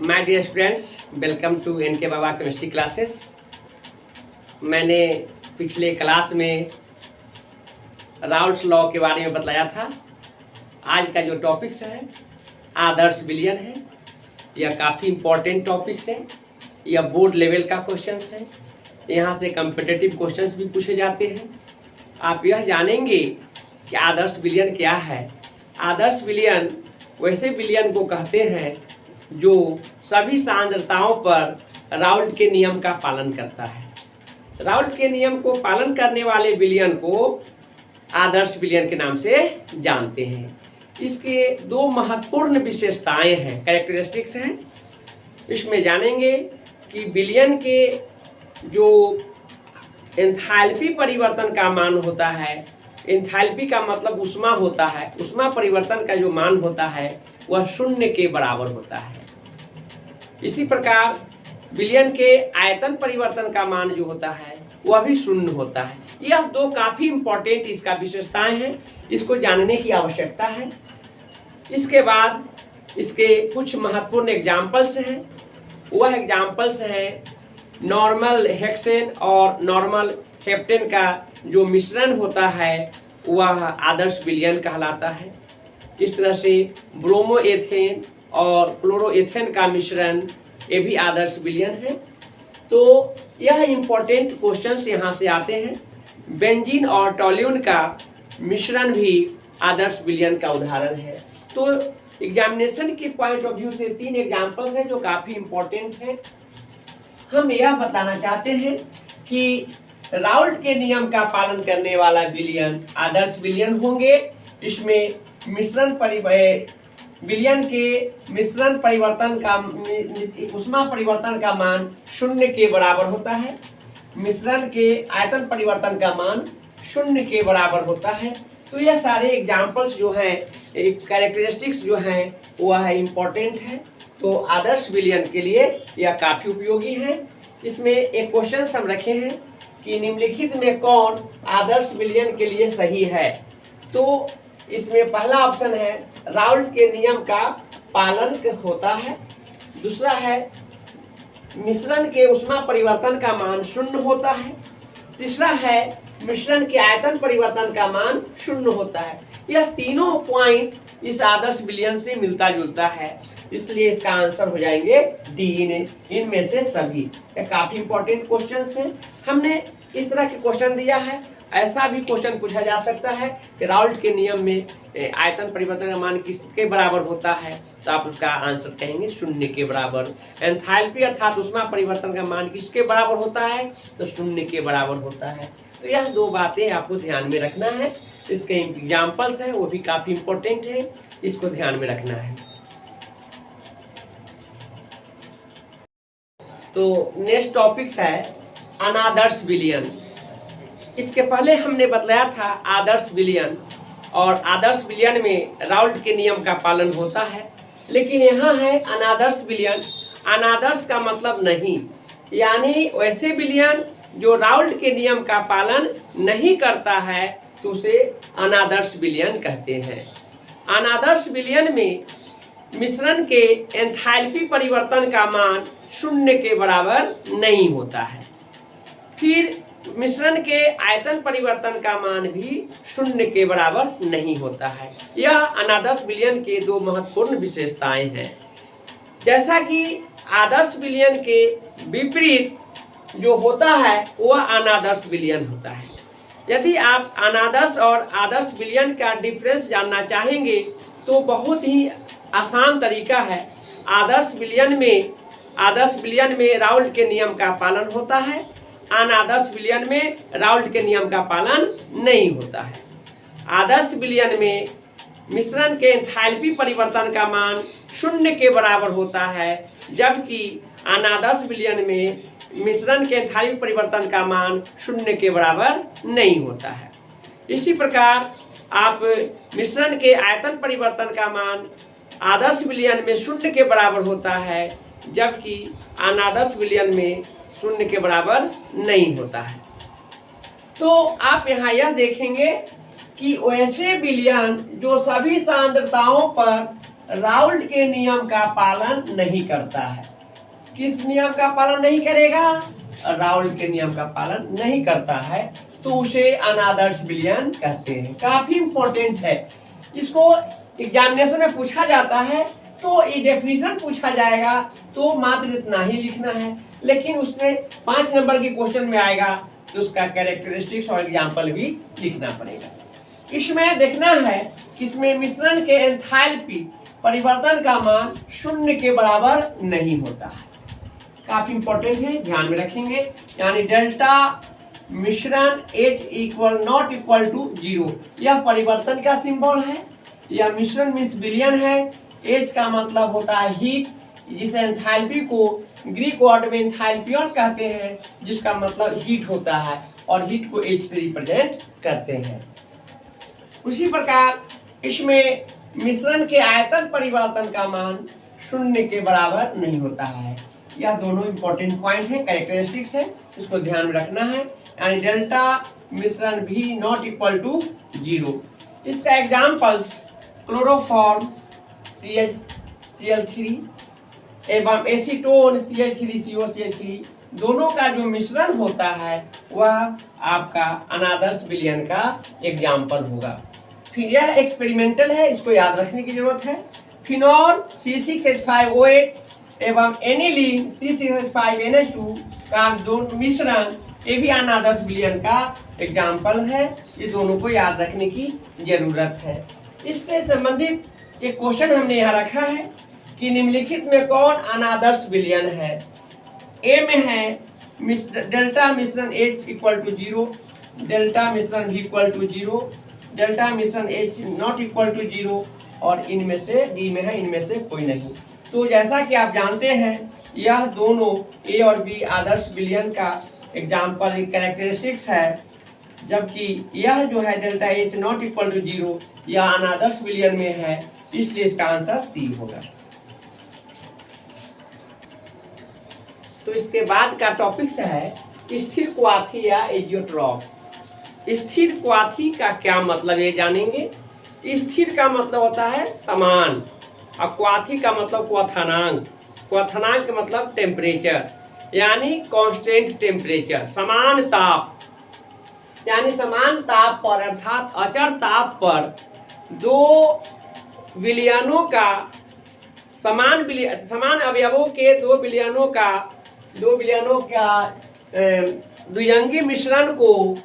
My dear students, welcome to N K Baba chemistry classes. मैंने पिछले class में Raoult's law के बारे में बताया था। आज का जो टॉपिक्स है आदर्श विलयन है। यह काफ़ी इम्पोर्टेंट टॉपिक्स है। यह बोर्ड लेवल का क्वेश्चंस है। यहाँ से कम्पिटिटिव क्वेश्चंस भी पूछे जाते हैं। आप यह जानेंगे कि आदर्श विलयन क्या है। आदर्श विलयन वैसे विलयन को कहते हैं जो सभी सांद्रताओं पर राउल्ट के नियम का पालन करता है। राउल्ट के नियम को पालन करने वाले विलयन को आदर्श विलयन के नाम से जानते हैं। इसके दो महत्वपूर्ण विशेषताएं हैं, कैरेक्टरिस्टिक्स हैं। इसमें जानेंगे कि विलयन के जो एंथैल्पी परिवर्तन का मान होता है, एंथैल्पी का मतलब ऊष्मा होता है, ऊष्मा परिवर्तन का जो मान होता है वह शून्य के बराबर होता है। इसी प्रकार विलयन के आयतन परिवर्तन का मान जो होता है वह भी शून्य होता है। यह दो काफ़ी इम्पोर्टेंट इसका विशेषताएं हैं, इसको जानने की आवश्यकता है। इसके बाद इसके कुछ महत्वपूर्ण एग्जाम्पल्स हैं। वह एग्जाम्पल्स हैं नॉर्मल हेक्सेन और नॉर्मल हेप्टेन का जो मिश्रण होता है वह आदर्श विलयन कहलाता है। इस तरह से ब्रोमोएथेन और क्लोरोएथेन का मिश्रण ये भी आदर्श विलयन है। तो यह इम्पोर्टेंट क्वेश्चंस यहाँ से आते हैं। बेंजीन और टॉल्यून का मिश्रण भी आदर्श विलयन का उदाहरण है। तो एग्जामिनेशन के पॉइंट ऑफ व्यू से तीन एग्जाम्पल्स हैं जो काफ़ी इम्पोर्टेंट हैं। हम यह बताना चाहते हैं कि राउल्ट के नियम का पालन करने वाला विलयन आदर्श विलयन होंगे। इसमें विलयन के मिश्रण परिवर्तन का ऊष्मा परिवर्तन का मान शून्य के बराबर होता है। मिश्रण के आयतन परिवर्तन का मान शून्य के बराबर होता है। तो यह सारे एग्जाम्पल्स जो हैं, कैरेक्टरिस्टिक्स जो हैं वह इम्पोर्टेंट है। तो आदर्श विलयन के लिए यह काफ़ी उपयोगी है। इसमें एक क्वेश्चन हम रखे हैं कि निम्नलिखित में कौन आदर्श विलयन के लिए सही है। तो इसमें पहला ऑप्शन है राउल्ट के नियम का पालन होता है। दूसरा है मिश्रण के ऊष्मा परिवर्तन का मान शून्य होता है। तीसरा है मिश्रण के आयतन परिवर्तन का मान शून्य होता है। यह तीनों पॉइंट इस आदर्श विलयन से मिलता जुलता है, इसलिए इसका आंसर हो जाएंगे डी, इनमें से सभी। ये काफी इंपॉर्टेंट क्वेश्चंस हैं। हमने इस तरह के क्वेश्चन दिया है। ऐसा भी क्वेश्चन पूछा जा सकता है कि राउल्ट के नियम में आयतन परिवर्तन का मान किसके बराबर होता है, तो आप उसका आंसर कहेंगे शून्य के बराबर। एंथैल्पी अर्थात ऊष्मा परिवर्तन का मान किसके बराबर होता है, तो शून्य के बराबर होता है। तो यह दो बातें आपको ध्यान में रखना है। इसके एग्जाम्पल्स हैं वो भी काफ़ी इम्पोर्टेंट है, इसको ध्यान में रखना है। तो नेक्स्ट टॉपिक्स है अनादर्श विलयन। इसके पहले हमने बताया था आदर्श विलयन, और आदर्श विलयन में राउल्ट के नियम का पालन होता है। लेकिन यहाँ है अनादर्श विलयन। अनादर्श का मतलब नहीं, यानी वैसे विलयन जो राउल्ट के नियम का पालन नहीं करता है तो उसे अनादर्श विलयन कहते हैं। अनादर्श विलयन में मिश्रण के एंथैल्पी परिवर्तन का मान शून्य के बराबर नहीं होता है। फिर मिश्रण के आयतन परिवर्तन का मान भी शून्य के बराबर नहीं होता है। यह अनादर्श विलयन के दो महत्वपूर्ण विशेषताएं हैं। जैसा कि आदर्श विलयन के विपरीत जो होता है वह अनादर्श विलयन होता है। यदि आप अनादर्श और आदर्श विलयन का डिफरेंस जानना चाहेंगे तो बहुत ही आसान तरीका है। आदर्श विलयन में राउल्ट के नियम का पालन होता है। अनादर्श विलयन में राउल्ट के नियम का पालन नहीं होता है। आदर्श विलयन में मिश्रण के एंथैल्पी परिवर्तन का मान शून्य के बराबर होता है, जबकि अनादर्श विलयन में मिश्रण के एंथैल्पी परिवर्तन का मान शून्य के बराबर नहीं होता है। इसी प्रकार आप मिश्रण के आयतन परिवर्तन का मान आदर्श विलयन में शून्य के बराबर होता है, जबकि अनादर्श विलयन में शून्य के बराबर नहीं होता है। तो आप यहाँ यह देखेंगे कि वैसे विलयन जो सभी सांद्रताओं पर राउल्ट के नियम का पालन नहीं करता है। किस नियम का पालन नहीं करेगा? राउल्ट के नियम का पालन नहीं करता है तो उसे अनादर्श विलयन कहते हैं। काफी इंपॉर्टेंट है, इसको एग्जामिनेशन में पूछा जाता है तो ये डेफिनेशन पूछा जाएगा तो मात्र इतना ही लिखना है, लेकिन उससे 5 नंबर के क्वेश्चन में आएगा तो उसका कैरेक्टरिस्टिक्स और एग्जाम्पल भी लिखना पड़ेगा। इसमें देखना है कि इसमें मिश्रण के एंथैल्पी परिवर्तन का मान 0 के बराबर नहीं होता है। काफी इंपॉर्टेंट है, ध्यान में रखेंगे। यानी डेल्टा मिश्रण H equal not equal to 0, यह परिवर्तन का सिंबल है। यह मिश्रण मीन्स विलयन है। H का मतलब होता है हीट, जिसे एंथैल्पी को ग्रीक वर्ड में एंथैल्पियन कहते हैं, जिसका मतलब हीट होता है और हीट को H से रिप्रेजेंट करते हैं। उसी प्रकार इसमें मिश्रण के आयतन परिवर्तन का मान 0 के बराबर नहीं होता है। यह दोनों इंपॉर्टेंट पॉइंट है, कैरेक्टरिस्टिक्स है, इसको ध्यान में रखना है। यानी डेल्टा मिश्रण भी नॉट इक्वल टू 0। इसका एग्जाम्पल्स क्लोरोफॉर्म CH-Cl3 एवं एसीटोन CH3COCH3, दोनों का जो मिश्रण होता है वह आपका अनादर्श विलयन का एग्जाम्पल होगा। फिर यह एक्सपेरिमेंटल है, इसको याद रखने की जरूरत है। फिनॉल C6H5OH एवं एनिलीन C6H5NH2 का दोनों मिश्रण ये भी अनादर्श विलयन का एग्जाम्पल है। ये दोनों को याद रखने की जरूरत है। इससे संबंधित एक क्वेश्चन हमने यहाँ रखा है कि निम्नलिखित में कौन अनादर्श विलयन है? ए में है डेल्टा मिश्रण H इक्वल टू 0, डेल्टा मिश्रण V इक्वल टू 0, डेल्टा मिश्रण H नॉट इक्वल टू 0 और इनमें से डी में है, इनमें से कोई नहीं। तो जैसा कि आप जानते हैं यह दोनों ए और बी आदर्श विलयन का एग्जाम्पल कैरेक्टरिस्टिक्स है, जबकि यह जो है delta H not equal to 0 यह अनादर्श विलयन में है, इसलिए इसका आंसर सी होगा। तो इसके बाद का टॉपिक है स्थिर क्वाथी या एजियोट्रॉप। स्थिर क्वाथी का क्या मतलब ये जानेंगे। स्थिर का मतलब होता है समान और क्वाथी का मतलब क्वथनांक। क्वथनांक का मतलब टेम्परेचर, यानी कांस्टेंट टेम्परेचर, समान ताप। यानी समान ताप पर अर्थात अचर ताप पर दो विलयनों का समान अवयवों के दो विलयनों का द्विअंगी मिश्रण को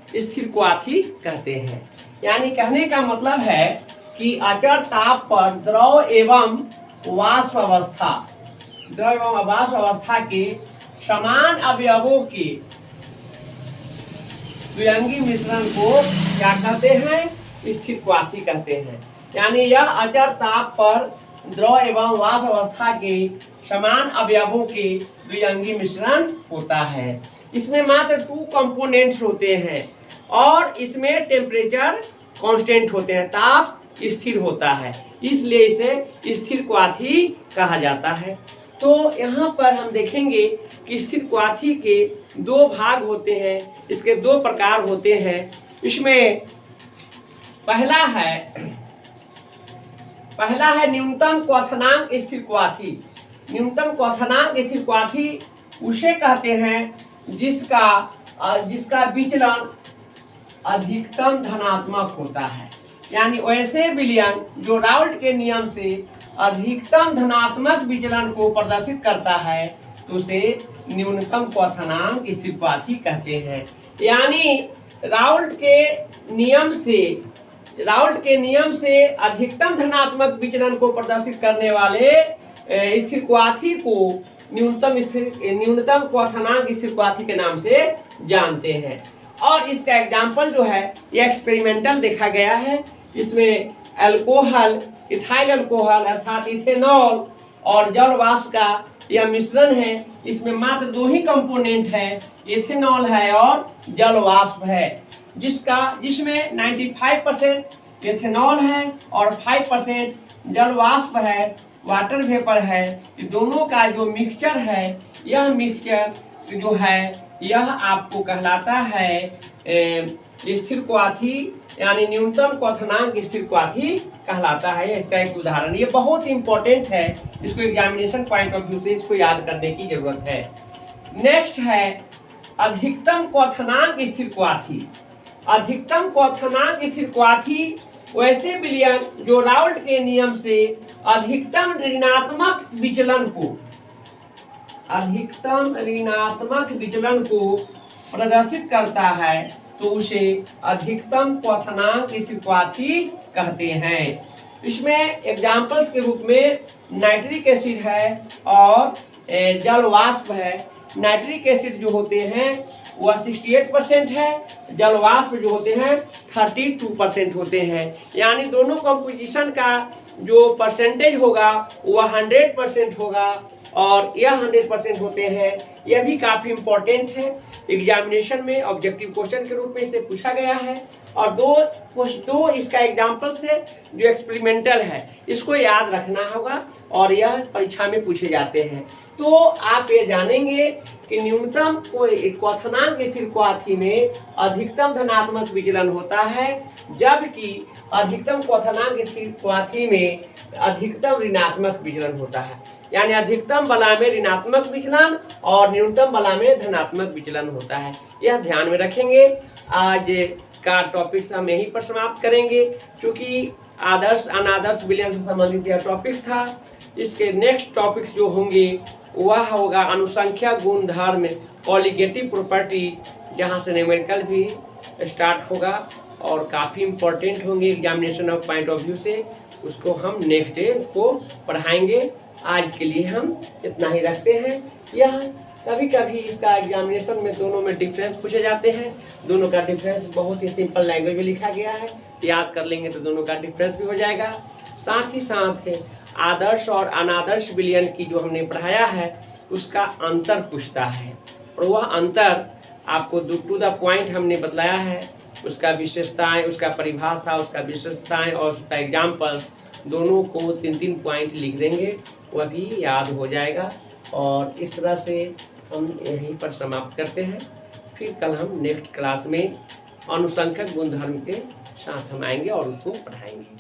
स्थिर क्वाथी कहते हैं। यानी कहने का मतलब है कि अचर ताप पर द्रव एवं वाष्प अवस्था के समान अवयवों के द्विअंगी मिश्रण को क्या कहते हैं? स्थिर क्वाथी कहते हैं। यानी यह अचर ताप पर द्रव एवं वाष्प अवस्था के समान अवयवों के द्विअंगी मिश्रण होता है। इसमें मात्र 2 कंपोनेंट्स होते हैं और इसमें टेम्परेचर कांस्टेंट होते हैं, ताप स्थिर होता है, इसलिए इसे स्थिर क्वाथी कहा जाता है। तो यहाँ पर हम देखेंगे कि स्थिर क्वाथी के 2 भाग होते हैं, इसके 2 प्रकार होते हैं। इसमें पहला है न्यूनतम क्वथनांक स्थिर क्वाथी। न्यूनतम क्वथनांक स्थिर क्वाथी उसे कहते हैं जिसका विचलन अधिकतम धनात्मक होता है। यानी वैसे विलयन जो राउल्ट के नियम से अधिकतम धनात्मक विचलन को प्रदर्शित करता है तो उसे न्यूनतम क्वथनांक स्थिर क्वाथी कहते हैं। यानी राउल्ट के नियम से अधिकतम धनात्मक विचलन को प्रदर्शित करने वाले स्थिर क्वाथी को न्यूनतम क्वथनांक स्थिर क्वाथी के नाम से जानते हैं। और इसका एग्जाम्पल जो है ये एक्सपेरिमेंटल देखा गया है। इसमें अल्कोहल, इथाइल अल्कोहल अर्थात इथेनॉल और जल वाष्प का यह मिश्रण है। इसमें मात्र 2 ही कंपोनेंट है, इथेनॉल है और जल वाष्प है, जिसमें 95% इथेनॉल है और 5% जल वाष्प है, वाटर वेपर है। दोनों का जो मिक्सचर है, यह मिक्सचर जो है यह आपको कहलाता है स्थिर क्वाथी यानी न्यूनतम क्वथनांक स्थिर क्वाथी कहलाता है। इसका एक उदाहरण, ये बहुत इंपॉर्टेंट है, इसको एग्जामिनेशन पॉइंट ऑफ व्यू से इसको याद करने की जरूरत है। नेक्स्ट है अधिकतम क्वथनांक स्थिर क्वाथी। अधिकतम क्वथनांक स्थिर क्वाथी वैसे विलयन जो राउल्ट के नियम से अधिकतम ऋणात्मक विचलन को प्रदर्शित करता है, तो उसे अधिकतम क्वथनांक स्थिर क्वाथी कहते हैं। इसमें एग्जाम्पल्स के रूप में नाइट्रिक एसिड है और जल वाष्प है। नाइट्रिक एसिड जो होते हैं वह 68% है, जल वाष्प जो होते हैं 32% होते हैं। यानी दोनों कंपोजिशन का जो परसेंटेज होगा वह 100% होगा और यह 100% होते हैं। यह भी काफ़ी इम्पोर्टेंट है, एग्जामिनेशन में ऑब्जेक्टिव क्वेश्चन के रूप में इसे पूछा गया है। और दो इसका एग्जाम्पल्स है जो एक्सपेरिमेंटल है, इसको याद रखना होगा और यह परीक्षा में पूछे जाते हैं। तो आप ये जानेंगे कि न्यूनतम क्वथनांक स्थिर क्वाथी में अधिकतम धनात्मक विचलन होता है, जबकि अधिकतम क्वथनांक स्थिर क्वाथी में अधिकतम ऋणात्मक विचलन होता है। यानी अधिकतम बला में ऋणात्मक विचलन और न्यूनतम बला में धनात्मक विचलन होता है। यह ध्यान में रखेंगे। आज का टॉपिक्स हम यहीं पर समाप्त करेंगे, क्योंकि आदर्श अनादर्श विलयन से संबंधित यह टॉपिक्स था। इसके नेक्स्ट टॉपिक्स जो होंगे वह होगा अनुसंख्या गुणधर्म कॉलिगेटिव प्रॉपर्टी, जहाँ से न्यूमेरिकल भी स्टार्ट होगा और काफ़ी इम्पोर्टेंट होंगे examination of point of view से। उसको हम नेक्स्ट डे उसको पढ़ाएंगे। आज के लिए हम इतना ही रखते हैं। यह कभी कभी इसका एग्जामिनेशन में दोनों में डिफरेंस पूछे जाते हैं। दोनों का डिफरेंस बहुत ही सिंपल लैंग्वेज में लिखा गया है, याद कर लेंगे तो दोनों का डिफरेंस भी हो जाएगा। साथ ही साथ आदर्श और अनादर्श विलयन की जो हमने पढ़ाया है उसका अंतर पूछता है, और वह अंतर आपको टू द पॉइंट हमने बतलाया है। उसका विशेषताएं, उसका परिभाषा, उसका विशेषताएं और उसका एग्जाम्पल्स दोनों को 3-3 पॉइंट लिख देंगे, वह भी याद हो जाएगा। और इस तरह से हम यहीं पर समाप्त करते हैं। फिर कल हम नेक्स्ट क्लास में अनुसंख्यक गुणधर्म के साथ हम आएंगे और उसको पढ़ाएंगे।